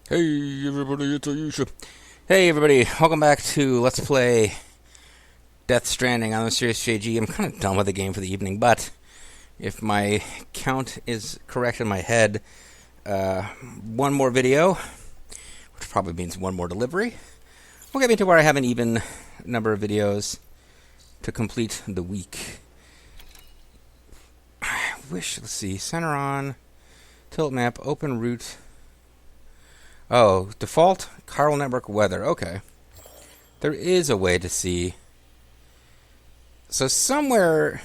Hey everybody, it's Ayesha. Hey everybody, welcome back to Let's Play Death Stranding on the Serious JG. I'm kind of done with the game for the evening, but if my count is correct in my head, one more video, which probably means one more delivery, will get me to where I have an even number of videos to complete the week. I wish, let's see, center on, tilt map, open route. Oh, default chiral network weather. Okay. There is a way to see. So somewhere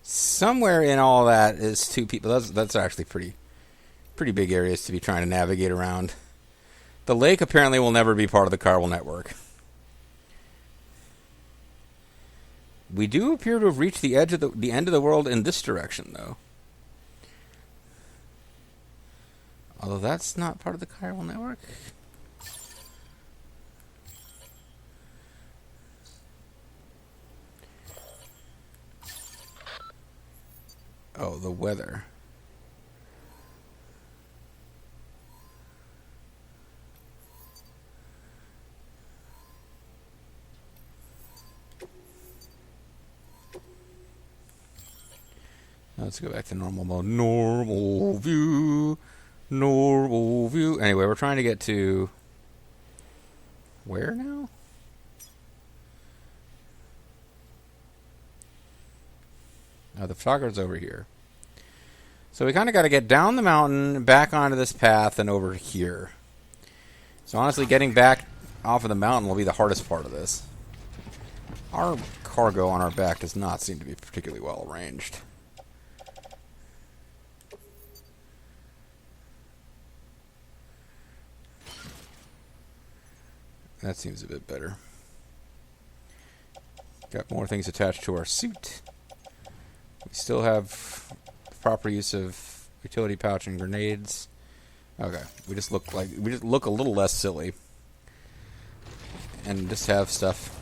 in all that is two people. That's actually pretty big areas to be trying to navigate around. The lake apparently will never be part of the chiral network. We do appear to have reached the edge of the end of the world in this direction, though. Although that's not part of the chiral network. Oh, the weather. Let's go back to normal mode. Normal view. Normal view. Anyway, we're trying to get to... where now? Oh, the photographer's over here. So we kind of got to get down the mountain, back onto this path, and over here. So honestly, getting back off of the mountain will be the hardest part of this. Our cargo on our back does not seem to be particularly well arranged. That seems a bit better. Got more things attached to our suit. We still have proper use of utility pouch and grenades. Okay, we just look a little less silly, and just have stuff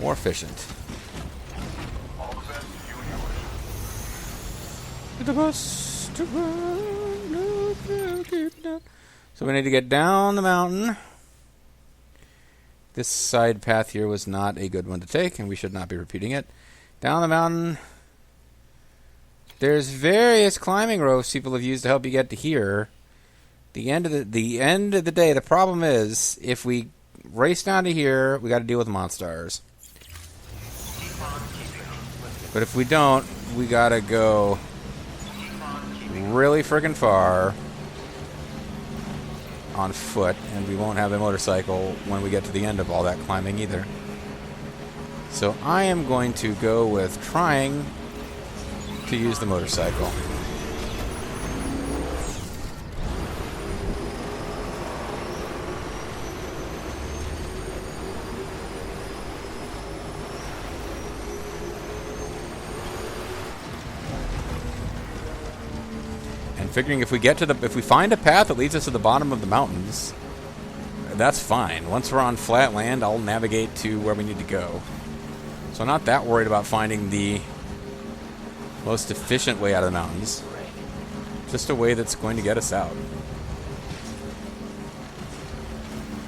more efficient. The bus to run. So we need to get down the mountain. This side path here was not a good one to take, and we should not be repeating it. Down the mountain. There's various climbing ropes people have used to help you get to here. The end of the day, the problem is, if we race down to here, we got to deal with monsters. But if we don't, we got to go really friggin' far on foot, and we won't have a motorcycle when we get to the end of all that climbing either. So I am going to go with trying to use the motorcycle. Figuring if we find a path that leads us to the bottom of the mountains, that's fine. Once we're on flat land, I'll navigate to where we need to go. So I'm not that worried about finding the most efficient way out of the mountains. Just a way that's going to get us out.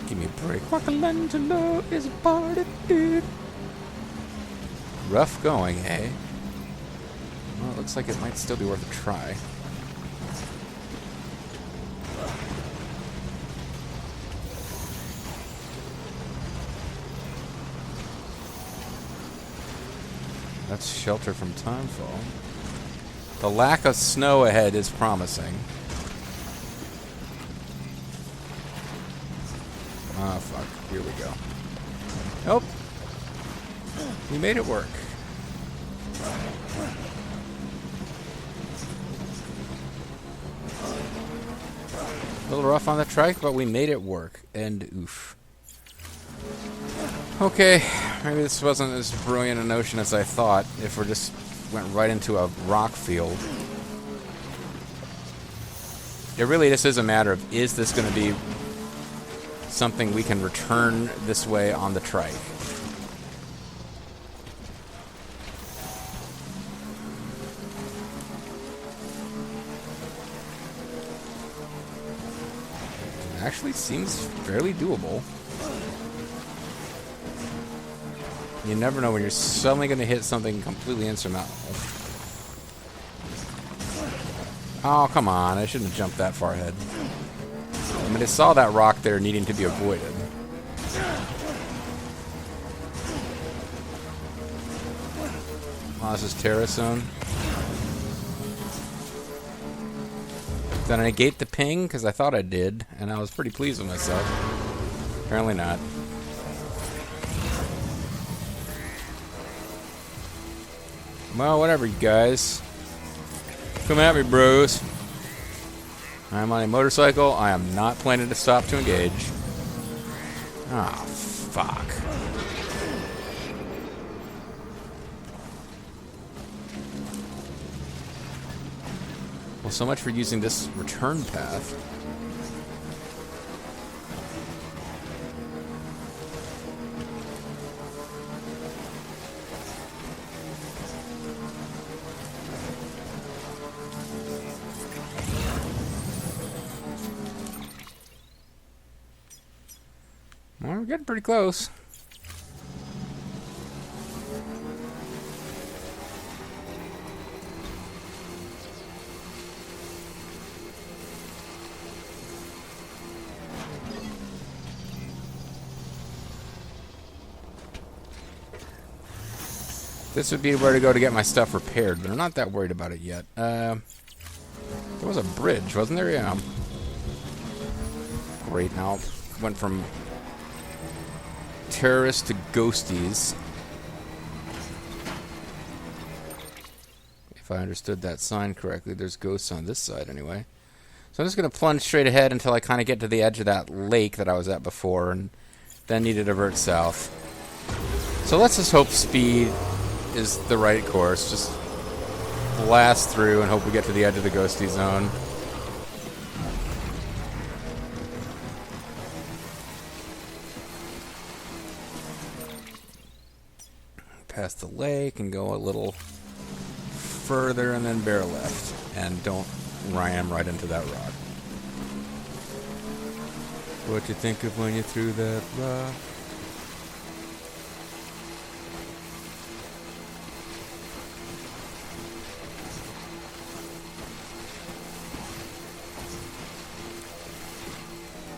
Give me a break. Michelangelo is a party dude. Rough going, eh? Well, it looks like it might still be worth a try. That's shelter from timefall. The lack of snow ahead is promising. Ah, fuck. Here we go. Nope. We made it work. A little rough on the trike, but we made it work. And oof. Okay, maybe this wasn't as brilliant a notion as I thought, if we just went right into a rock field. It really just is a matter of, is this going to be something we can return this way on the trike? actually seems fairly doable. You never know when you're suddenly going to hit something completely insurmountable. Oh, come on. I shouldn't have jumped that far ahead. I mean, I saw that rock there needing to be avoided. Oh, this is terrorist zone. Did I negate the ping? Because I thought I did, and I was pretty pleased with myself. Apparently not. Well, whatever, you guys. Come at me, bros. I'm on a motorcycle. I am not planning to stop to engage. Ah, oh, fuck. Well, so much for using this return path. Well, we're getting pretty close. This would be where to go to get my stuff repaired, but I'm not that worried about it yet. There was a bridge, wasn't there? Yeah. Great, now went from terrorists to ghosties. If I understood that sign correctly, there's ghosts on this side anyway. So I'm just going to plunge straight ahead until I kind of get to the edge of that lake that I was at before, and then need to divert south. So let's just hope speed is the right course. Just blast through and hope we get to the edge of the ghosty zone. Past the lake and go a little further and then bear left. And don't ram right into that rock. What you think of when you threw that rock?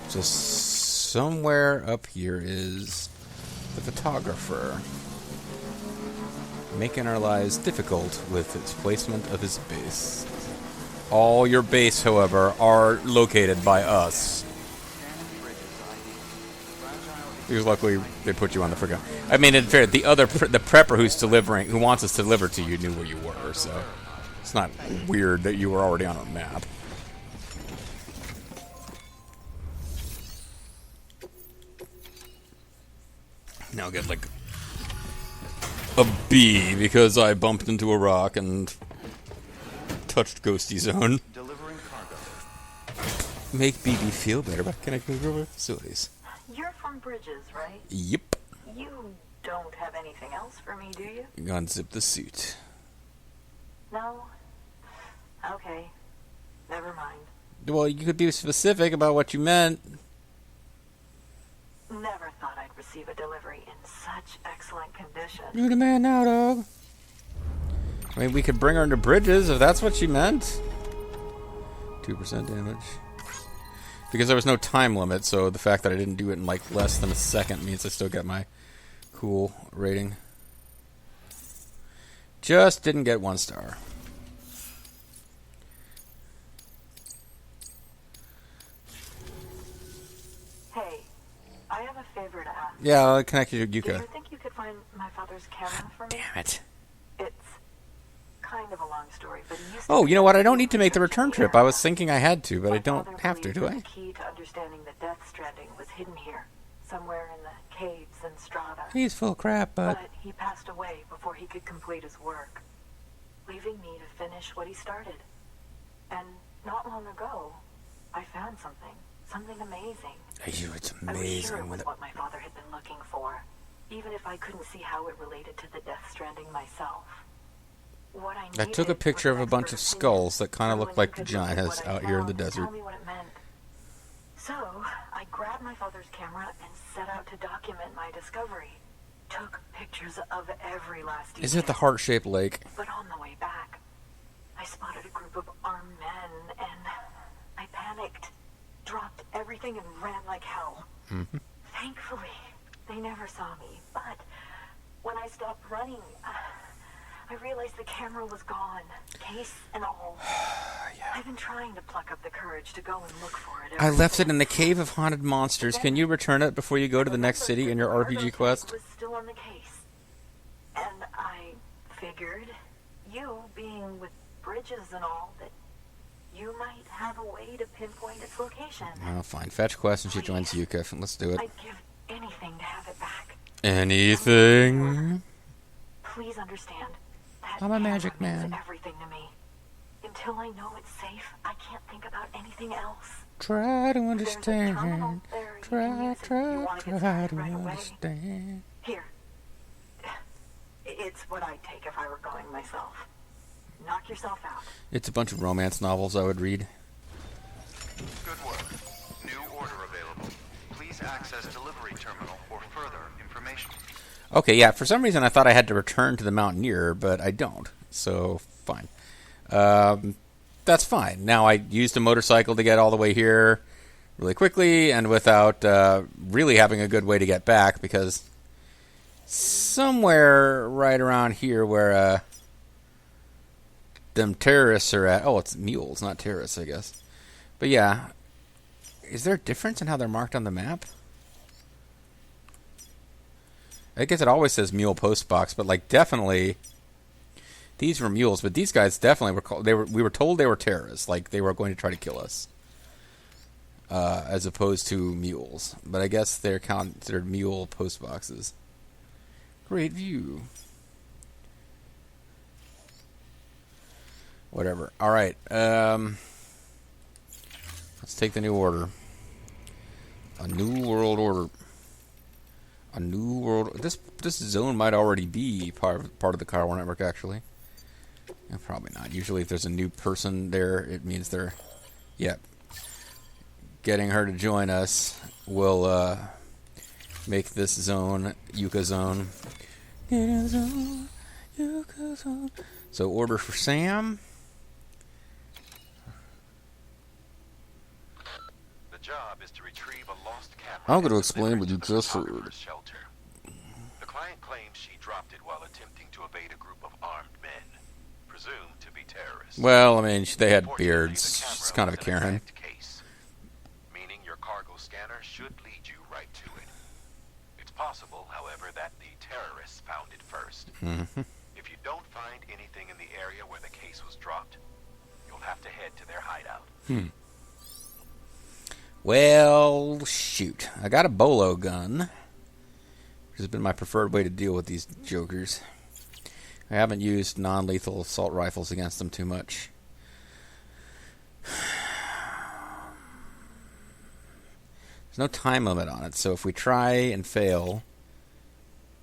Just somewhere up here is the photographer, making our lives difficult with its placement of his base. All your base, however, are located by us. Because luckily they put you on the friggin'. I mean, in fair, the prepper who wants us to deliver to you knew where you were, so it's not weird that you were already on a map. Now get like a B because I bumped into a rock and touched Ghosty Zone. Delivering cargo. Make BB feel better by connecting to our facilities. You're from Bridges, right? Yep. You don't have anything else for me, do you? Unzip the suit. No? Okay. Never mind. Well, you could be specific about what you meant. Never thought I'd receive a delivery in such excellent condition. You're the man now, dog. I mean, we could bring her into Bridges if that's what she meant. 2% damage. Because there was no time limit, so the fact that I didn't do it in like less than a second means I still get my cool rating. Just didn't get 1 star. Hey, I have a favor to ask. Yeah, I'll connect you to Do Yuka. you think you could find my father's camera for me? Damn it. It's kind of a long story, but he used to Oh, be you know what? I a don't need to make the return engineer. trip. I was thinking I had to, but I My don't father have to, do believed I? The key to understanding the Death Stranding was hidden here, somewhere in the caves and strata. He's full of crap, but... But he passed away before he could complete his work, leaving me to finish what he started. And not long ago, I found something amazing. It's I was sure it amazing. was what my father had been looking for, even if I couldn't see how it related to the Death Stranding myself. What I I took a needed picture was of a an bunch of expert skulls that kind of opinion, looked like someone who could look at vaginas what I out here in the found and desert. tell me what it meant. So, grabbed my father's camera and set out to document my discovery. Took pictures of every last detail. Is it the heart-shaped lake? But on the way back, I spotted a group of armed men, and I panicked, dropped everything, and ran like hell. Mm-hmm. Thankfully, they never saw me, but when I stopped running, I realized the camera was gone, case and all. Yeah. I've been trying to pluck up the courage to go and look for it. I left it in the Cave of Haunted Monsters. Can you return it before you go to the next city in your RPG quest? It was still on the case. And I figured, you being with bridges and all, that you might have a way to pinpoint its location. Oh, fine. Fetch quest and she joins Yuka. Let's do it. I'd give anything to have it back. Anything? Please understand. That I'm a magic camera means man. everything to me. Until I know it's safe, I can't think about anything else. Try to There's a understand. terminal there. You can Try use it if you want to get to started right away. understand. Here. It's what I'd take if I were going myself. Knock yourself out. It's a bunch of romance novels I would read. Good work. New order available. Please access delivery terminal for further information. Okay, yeah, for some reason I thought I had to return to the Mountaineer, but I don't. So, fine. That's fine. Now I used a motorcycle to get all the way here really quickly and without really having a good way to get back, because somewhere right around here where them terrorists are at... Oh, it's mules, not terrorists, I guess. But yeah, is there a difference in how they're marked on the map? I guess it always says mule post box, but like definitely these were mules. But these guys definitely were called. We were told they were terrorists, like they were going to try to kill us, as opposed to mules. But I guess they're considered mule post boxes. Great view. Whatever. All right. Let's take the new order. A new world order. A new world. This zone might already be part of the Chiral network, actually. Yeah, probably not. Usually, if there's a new person there, it means they're. Yep. Getting her to join us will make this zone Yuka zone. Yuka zone. Yuka zone. So order for Sam. The job is to retrieve a lost camera. I'm going to explain what you just heard. Shelter. The client claims she dropped it while attempting to evade a group of armed men, presumed to be terrorists. Well, I mean, they had Fortunately, beards. the camera She's kind of a was an Karen. exact case, meaning your cargo scanner should lead you right to it. It's possible, however, that the terrorists found it first. Mm-hmm. If you don't find anything in the area where the case was dropped, you'll have to head to their hideout. Well, shoot. I got a bolo gun, which has been my preferred way to deal with these jokers. I haven't used non-lethal assault rifles against them too much. There's no time limit on it, so if we try and fail...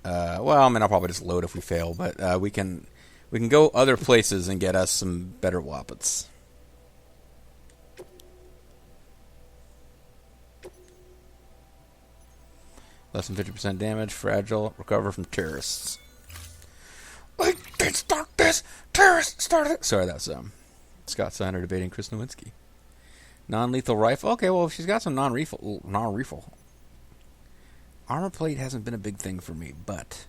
well, I mean, I'll probably just load if we fail, but we can go other places and get us some better wappets. Less than 50% damage, fragile, recover from terrorists. I didn't start this! Terrorists started it! Sorry, that's Scott Steiner debating Chris Nowinski. Non-lethal rifle? Okay, well, she's got some non-rifle. Armor plate hasn't been a big thing for me, but...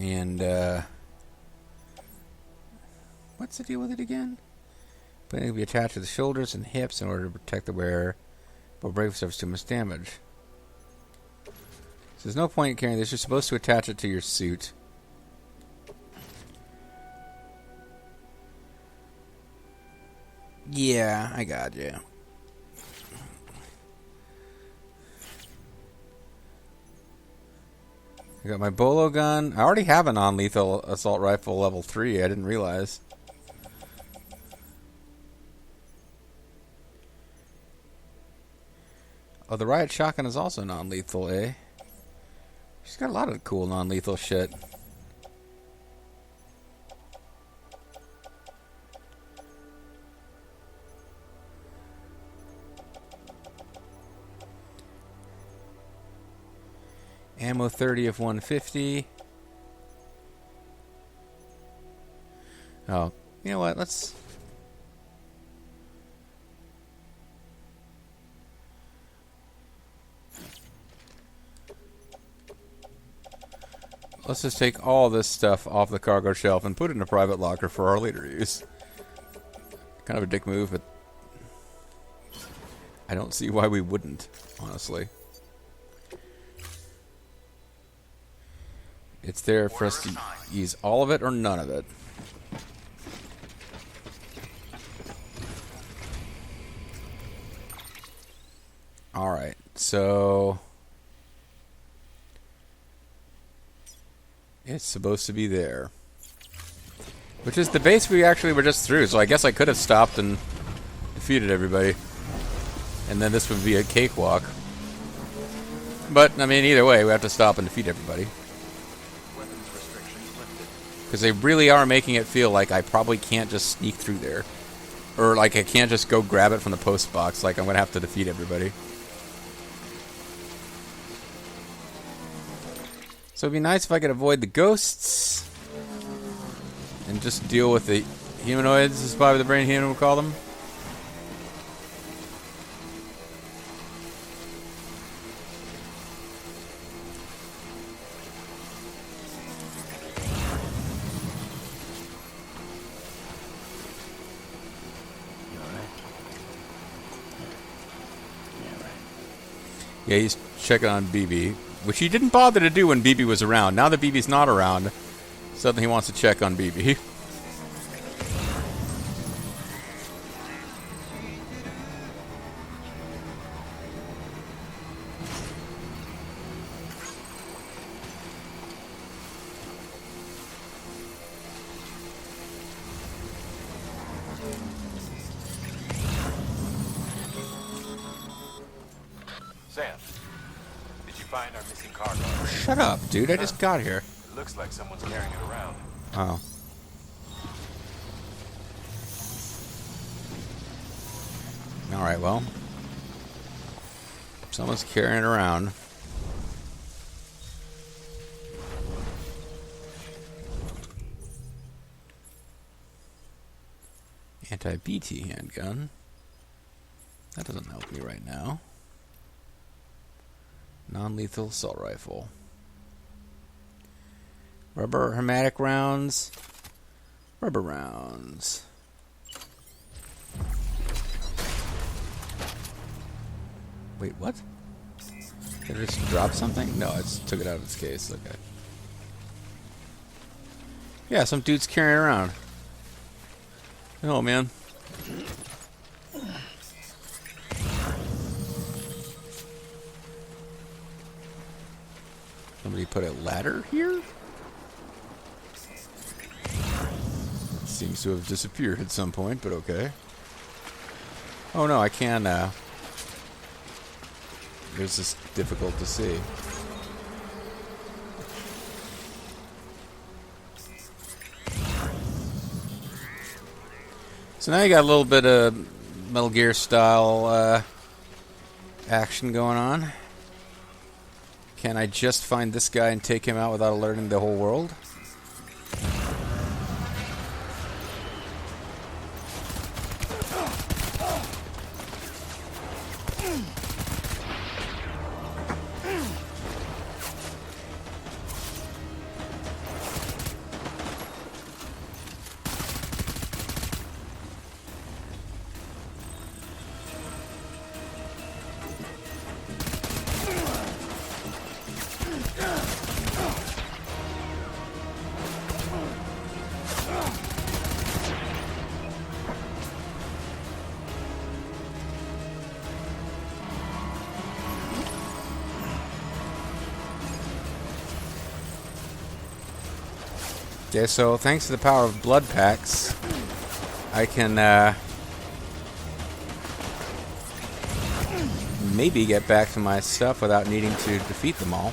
And, what's the deal with it again? But it can be attached to the shoulders and hips in order to protect the wearer, but brave suffers too much damage. So there's no point in carrying this. You're supposed to attach it to your suit. Yeah, I got you. I got my bolo gun. I already have a non-lethal assault rifle level 3. I didn't realize. Oh, the riot shotgun is also non-lethal, eh? She's got a lot of cool non-lethal shit. Ammo 30 of 150. Oh, you know what? Let's just take all this stuff off the cargo shelf and put it in a private locker for our later use. Kind of a dick move, but I don't see why we wouldn't, honestly. It's there for us to use all of it or none of it. Alright, so it's supposed to be there. Which is the base we actually were just through, so I guess I could have stopped and defeated everybody. And then this would be a cakewalk. But, I mean, either way, we have to stop and defeat everybody. Because they really are making it feel like I probably can't just sneak through there. Or like I can't just go grab it from the post box, like I'm going to have to defeat everybody. So it'd be nice if I could avoid the ghosts. And just deal with the humanoids, is probably the brain human would call them. Yeah, he's checking on BB, which he didn't bother to do when BB was around. Now that BB's not around, suddenly he wants to check on BB. Sam, did you find our missing cargo? Shut up, dude. I just got here. Looks like someone's carrying it around. Oh. Alright, well. Someone's carrying it around. Anti-BT handgun. That doesn't help me right now. Non-lethal assault rifle. Rubber hermetic rounds. Rubber rounds. Wait, what? Did I just drop something? No, I just took it out of its case. Okay. Yeah, some dude's carrying it around. Oh, man. Somebody put a ladder here? It seems to have disappeared at some point, but okay. Oh no, I can, It's just difficult to see. So now you got a little bit of Metal Gear style action going on. Can I just find this guy and take him out without alerting the whole world? Okay, so thanks to the power of blood packs, I can maybe get back to my stuff without needing to defeat them all.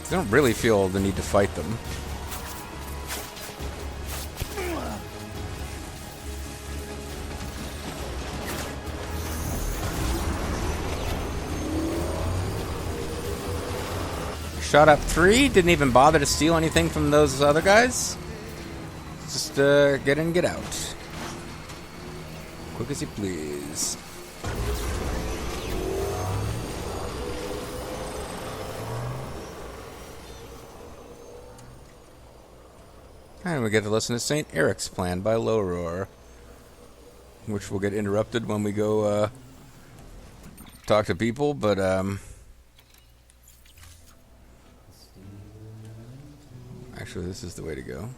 I don't really feel the need to fight them. Shot up 3, didn't even bother to steal anything from those other guys. Just get in, get out. Quick as you please. And we get to listen to St. Eric's Plan by Low Roar, which will get interrupted when we go talk to people, but actually this is the way to go.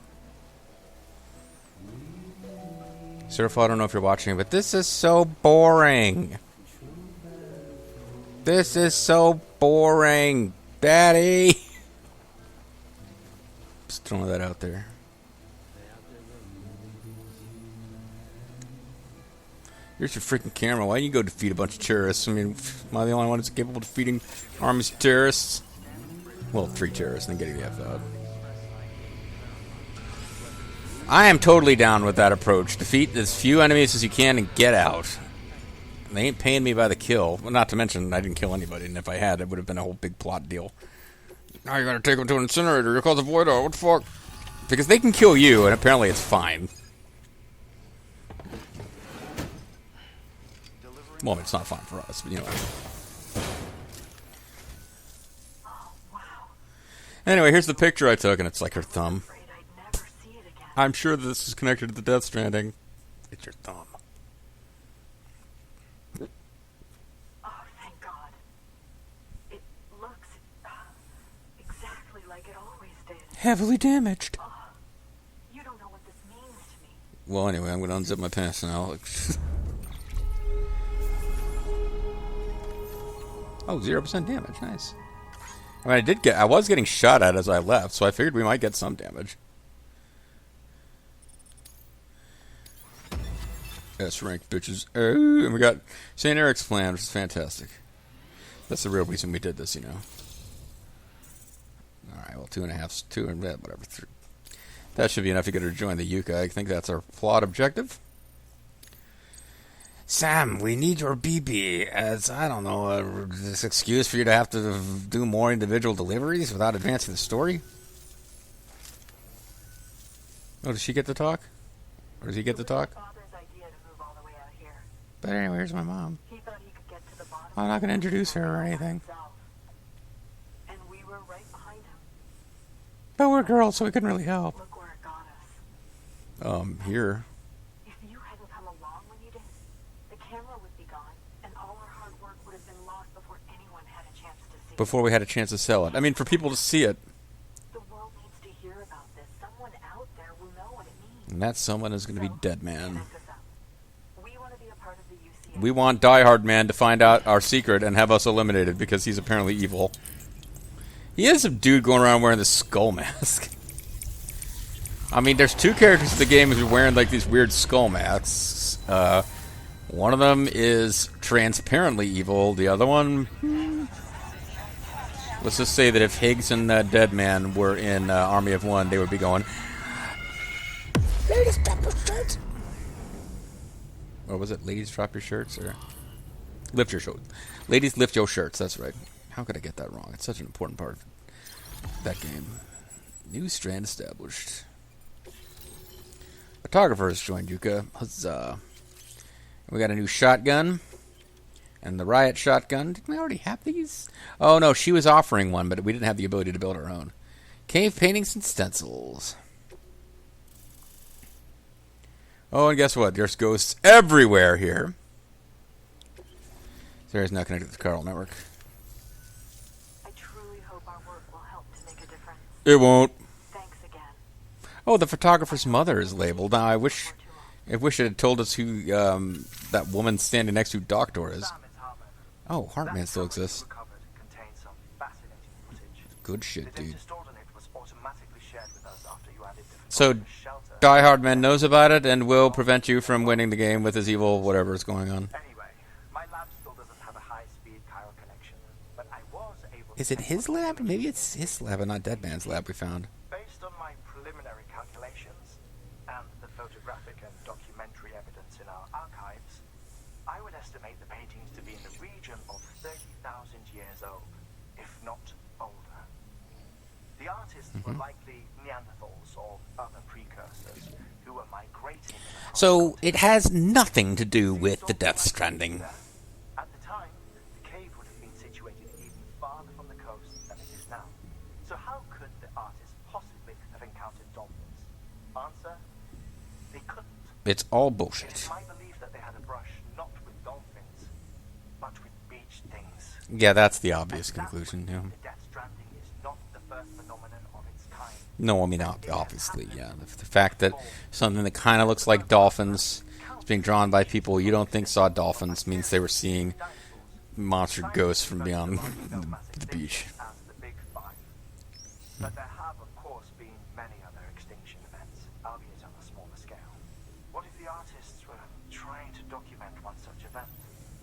Surf, I don't know if you're watching, but this is so boring. This is so boring, Daddy. Just throwing that out there. Here's your freaking camera. Why don't you go defeat a bunch of terrorists? I mean, am I the only one that's capable of defeating armies of terrorists? Well, 3 terrorists and then getting the F out. I am totally down with that approach. Defeat as few enemies as you can and get out. They ain't paying me by the kill. Well, not to mention, I didn't kill anybody, and if I had, it would have been a whole big plot deal. Now you're going to take them to an incinerator. You're called the Void Art. What the fuck? Because they can kill you, and apparently it's fine. Well, it's not fine for us, but you know. Anyway, here's the picture I took, and it's like her thumb. I'm sure this is connected to the Death Stranding. It's your thumb. Oh, thank God. It looks exactly like it always did. Heavily damaged. Oh, you don't know what this means to me. Well, anyway, I'm going to unzip my pants now. Oh, 0% damage. Nice. I mean, I was getting shot at as I left, so I figured we might get some damage. S-rank bitches. Oh, and we got St. Eric's Plan, which is fantastic. That's the real reason we did this, you know. Alright, well, 2.5, 2 and whatever. 3. That should be enough to get her to join the Yucca. I think that's our plot objective. Sam, we need your BB as, I don't know, this excuse for you to have to do more individual deliveries without advancing the story? Oh, does she get to talk? Or does he get to talk? But anyway, here's my mom. He thought he could get to the bottom. I'm not going to introduce her or anything. And we were right behind him. But we're girls, so we couldn't really help. Look where it got us. Here. If you hadn't come along when you did, the camera would be gone, and all our hard work would have been lost before anyone had a chance to see it. Before we had a chance to sell it. I mean, for people to see it. The world needs to hear about this. Someone out there will know what it means. And that someone is going to be Dead Man. We want Die Hard Man to find out our secret and have us eliminated because he's apparently evil. He is a dude going around wearing the skull mask. I mean, there's 2 characters in the game who are wearing like these weird skull masks. One of them is transparently evil. The other one... Let's just say that if Higgs and Dead Man were in Army of One, they would be going... Ladies, drop your shirts! Or was it ladies, drop your shirts? Or lift your shirts. Ladies, lift your shirts. That's right. How could I get that wrong? It's such an important part of that game. New strand established. Photographer has joined Yucca. Huzzah. We got a new shotgun. And the riot shotgun. Didn't we already have these? Oh, no. She was offering one, but we didn't have the ability to build our own. Cave paintings and stencils. Oh, and guess what? There's ghosts everywhere here. Sarah's not connected to the Carl Network. I truly hope our work will help to make a difference. It won't. Thanks again. Oh, the photographer's mother is labeled. Now, I wish it had told us who that woman standing next to Doctor is. Oh, Heartman still exists. Good shit, The dude. data stored on it was automatically shared with us after you added the So, photographer's shelter. Die Hard Man knows about it and will prevent you from winning the game with his evil whatever is going on. Anyway, my lab still doesn't have a high-speed chiral connection, but I was able to... Is it his lab? Maybe it's his lab and not Deadman's lab we found. Based on my preliminary calculations and the photographic and documentary evidence in our archives, I would estimate the paintings to be in the region of 30,000 years old, if not older. The artists were likely Neanderthals or other precursors who were migrating. So, it has nothing to do with the Death Stranding. At the time, the cave would have been situated even farther from the coast than it is now. So how could the artists possibly have encountered dolphins? Answer: they couldn't. It's all It bullshit. is my belief that they had a brush not with dolphins, but with beach things. Yeah, that's the obvious And that conclusion, would yeah. mean the Death Stranding is not the first phenomenon of its kind. No, I mean, obviously, yeah. The fact that something that kind of looks like dolphins is being drawn by people you don't think saw dolphins means they were seeing monster ghosts from beyond the beach. As the Big Five. But there have, of course, been many other extinction events, albeit on a smaller scale. What if the artists were trying to document one such event,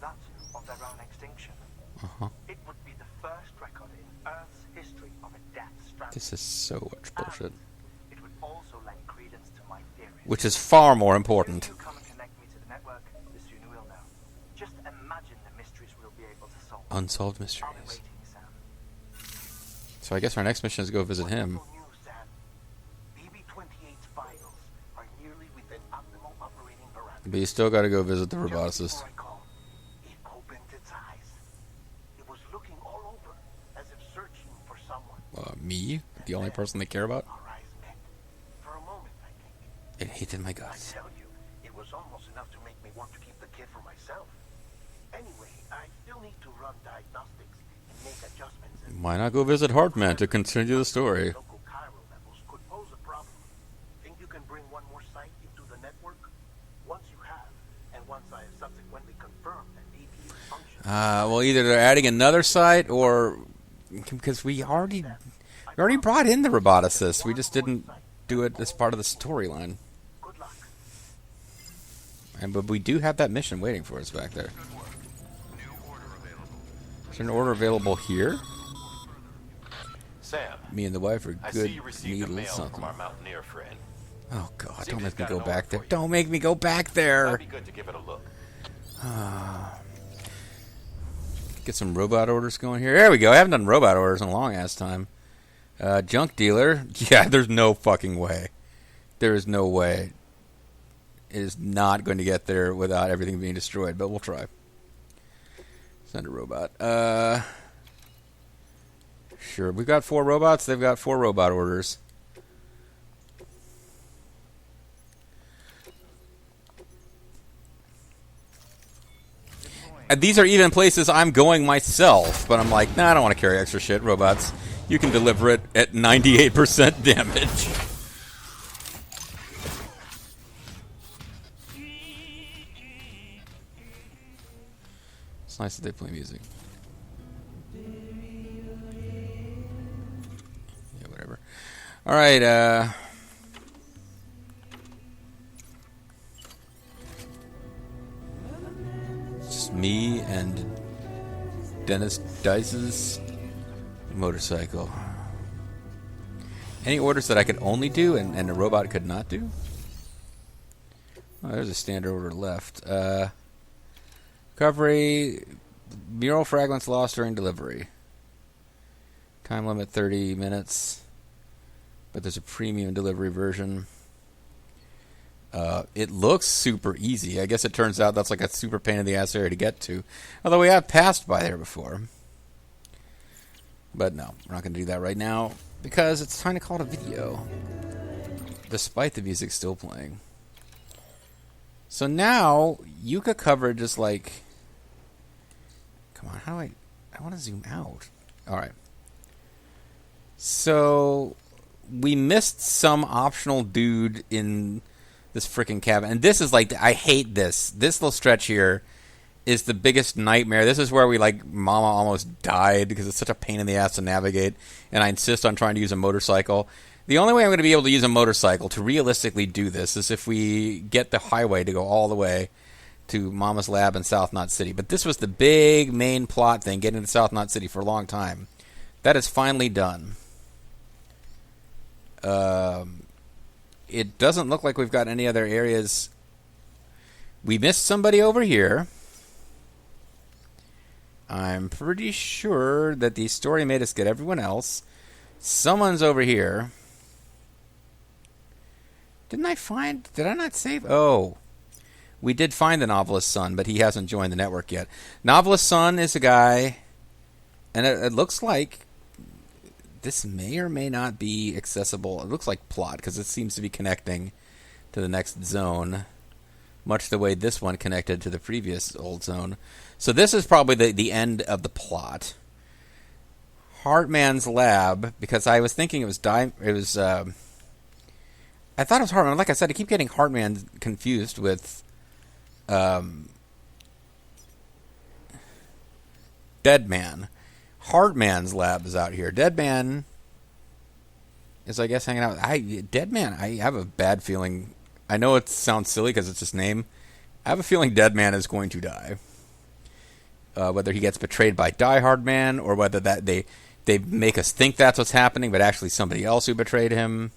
that of their own extinction? It would be the first record in Earth's history of a death stranding. This is so much bullshit. It would also lend credence to my theories. Which is far more The important. sooner you come and connect me to the network, the sooner we'll know. Just imagine the mysteries we'll be able to solve. Unsolved I'll be mysteries. waiting, Sam. So I guess our next mission is to go visit him. Wonderful news, Sam. BB-28's vitals are nearly within optimal operating parameters. But you still gotta go visit the Just roboticist. before I called, it opened its eyes. It was looking all over, as if searching for someone. Me? The only person they care about? Our eyes met. For a moment, I think. It hated my I guts. tell you, it was almost enough to make me want to keep the kid for myself. Anyway, I still need to run diagnostics and make adjustments. Why not go visit Heartman to continue the story? Local chiral levels could pose a problem. Think you can bring one more site into the network? Once you have, and once I have subsequently confirmed that APU functions. Well, either they're adding another site or because we already brought in the roboticist. We just didn't do it as part of the storyline. Good luck. But we do have that mission waiting for us back there. Is there an order available here? Sam, Me and the wife are I see good you received a needles mail something. from our mountaineer friend. Oh God! Seems Don't he's make me got go an back order there. for you. Don't make me go back Might there. be good to give it a look. Get some robot orders going here. There we go. I haven't done robot orders in a long ass time. Junk dealer. Yeah, there's no fucking way. There is no way. It is not going to get there without everything being destroyed, but we'll try. Send a robot. Sure. We've got 4 robots. They've got 4 robot orders. And these are even places I'm going myself, but I'm like, nah, I don't want to carry extra shit, robots. You can deliver it at 98% damage. It's nice that they play music. Yeah, whatever. Alright, just me and Dennis Dice's motorcycle. Any orders that I could only do and a robot could not do? Oh, there's a standard order left. Recovery, mural fragments lost during delivery. Time limit 30 minutes. But there's a premium delivery version. It looks super easy. I guess it turns out that's like a super pain in the ass area to get to. Although we have passed by there before. But no, we're not going to do that right now. Because it's time to call it a video. Despite the music still playing. So now, Yuka coverage is like... Come on, how do I want to zoom out. Alright. So, we missed some optional dude in this freaking cabin. And this is like, I hate this. This little stretch here is the biggest nightmare. This is where we, like, Mama almost died because it's such a pain in the ass to navigate, and I insist on trying to use a motorcycle. The only way I'm going to be able to use a motorcycle to realistically do this is if we get the highway to go all the way to Mama's lab in South Knot City. But this was the big main plot thing, getting to South Knot City for a long time. That is finally done. It doesn't look like we've got any other areas. We missed somebody over here. I'm pretty sure that the story made us get everyone else. Someone's over here. Did I not save? Oh. We did find the novelist's son, but he hasn't joined the network yet. Novelist's son is a guy, and it looks like this may or may not be accessible. It looks like plot, because it seems to be connecting to the next zone, much the way this one connected to the previous old zone. So this is probably the end of the plot. Hartman's lab, because I was thinking I thought it was Hartman. Like I said, I keep getting Hartman confused with Deadman. Hartman's lab is out here. Deadman is, I guess, hanging out. Deadman, I have a bad feeling. I know it sounds silly because it's his name. I have a feeling Deadman is going to die. Whether he gets betrayed by Die Hard Man, or whether that they make us think that's what's happening, but actually somebody else who betrayed him.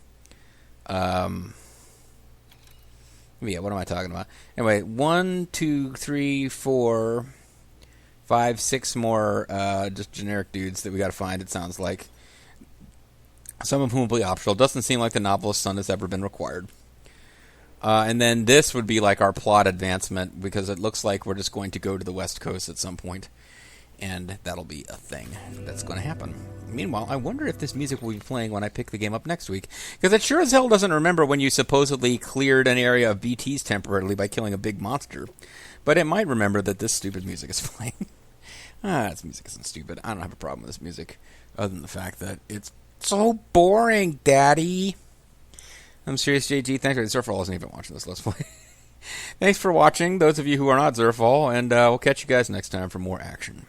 Yeah, what am I talking about? Anyway, 1, 2, 3, 4, 5, 6 more just generic dudes that we got to find, it sounds like. Some of whom will be optional. Doesn't seem like the novelist's son has ever been required. And then this would be like our plot advancement, because it looks like we're just going to go to the West Coast at some point, and that'll be a thing that's going to happen. Meanwhile, I wonder if this music will be playing when I pick the game up next week, because it sure as hell doesn't remember when you supposedly cleared an area of BTs temporarily by killing a big monster. But it might remember that this stupid music is playing. This music isn't stupid. I don't have a problem with this music, other than the fact that it's so boring, Daddy. I'm Serious JG. Thanks for Zerfall isn't even watching this Let's Play. Thanks for watching, those of you who are not Zerfall, and we'll catch you guys next time for more action.